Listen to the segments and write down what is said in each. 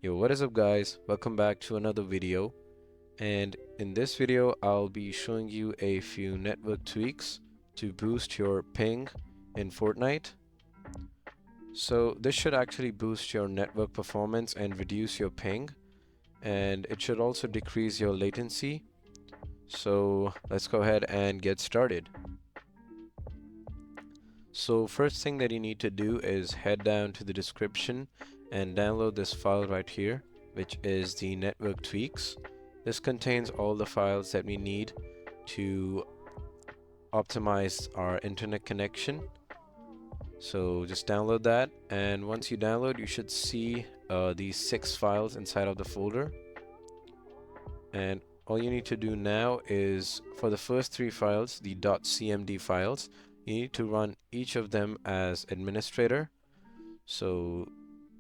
Yo, what is up guys? Welcome back to another video. And in this video, I'll be showing you a few network tweaks to boost your ping in Fortnite. So this should actually boost your network performance and reduce your ping. And it should also decrease your latency. So let's go ahead and get started. So first thing that you need to do is head down to the description and download this file right here, which is the network tweaks. This contains all the files that we need to optimize our internet connection. So just download that, and once you download, you should see these 6 files inside of the folder. And all you need to do now is, for the first 3 files, the .cmd files, you need to run each of them as administrator. So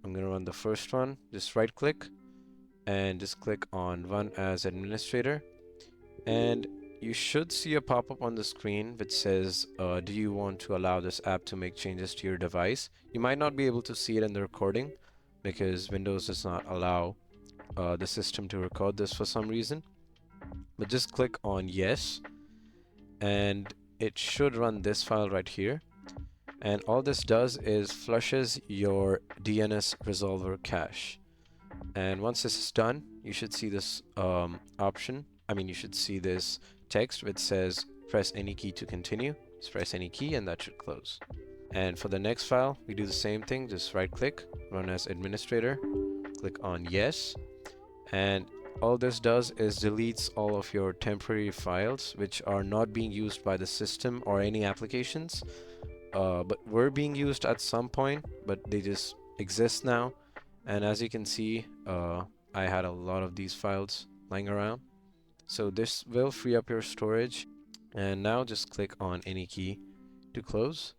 I'm going to run the first one. Just right click and just click on run as administrator, and you should see a pop-up on the screen which says do you want to allow this app to make changes to your device. You might not be able to see it in the recording because Windows does not allow the system to record this for some reason, but just click on yes and it should run this file right here. And all this does is flushes your DNS resolver cache. And once this is done, you should see this you should see this text which says press any key to continue. Just press any key and that should close. And for the next file, we do the same thing. Just right click, run as administrator, click on yes. And all this does is deletes all of your temporary files which are not being used by the system or any applications, but were being used at some point, but they just exist now. And as you can see, I had a lot of these files lying around. So this will free up your storage. And now just click on any key to close.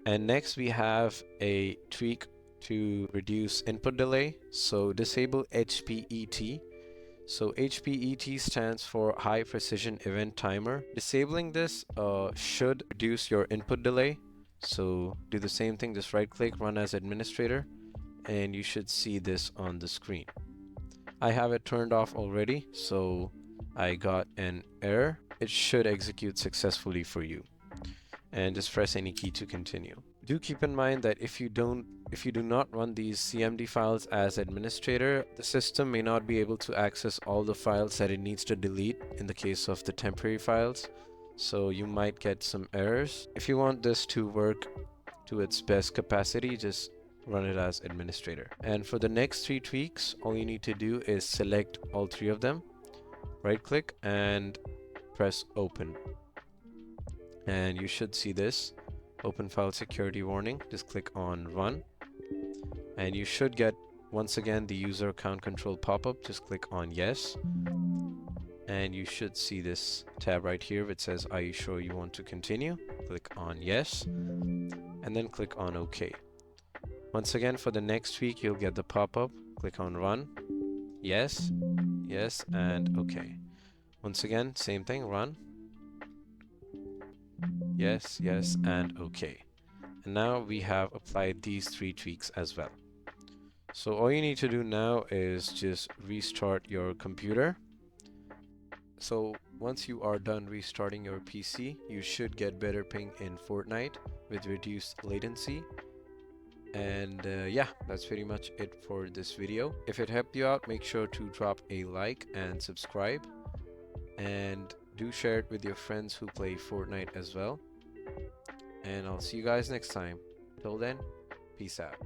And next we have a tweak to reduce input delay. So disable HPET. So HPET stands for High Precision Event Timer. Disabling this should reduce your input delay. So do the same thing, just right click, run as administrator, and you should see this on the screen. I have it turned off already, so I got an error. It should execute successfully for you. And just press any key to continue. Do keep in mind that if you do not run these CMD files as administrator, the system may not be able to access all the files that it needs to delete in the case of the temporary files. So you might get some errors. If you want this to work to its best capacity, just run it as administrator. And for the next 3 tweaks, all you need to do is select all 3 of them, right click and press open. And you should see this open file security warning. Just click on run and you should get once again the user account control pop-up. Just click on yes and you should see this tab right here which says are you sure you want to continue. Click on yes and then click on OK. Once again, for the next week you'll get the pop-up. Click on run, yes, yes, and OK. Once again, same thing, run, yes, yes, and OK. And now we have applied these 3 tweaks as well. So all you need to do now is just restart your computer. So once you are done restarting your PC, you should get better ping in Fortnite with reduced latency. And yeah, that's pretty much it for this video. If it helped you out, make sure to drop a like and subscribe. And do share it with your friends who play Fortnite as well. And I'll see you guys next time. Till then, peace out.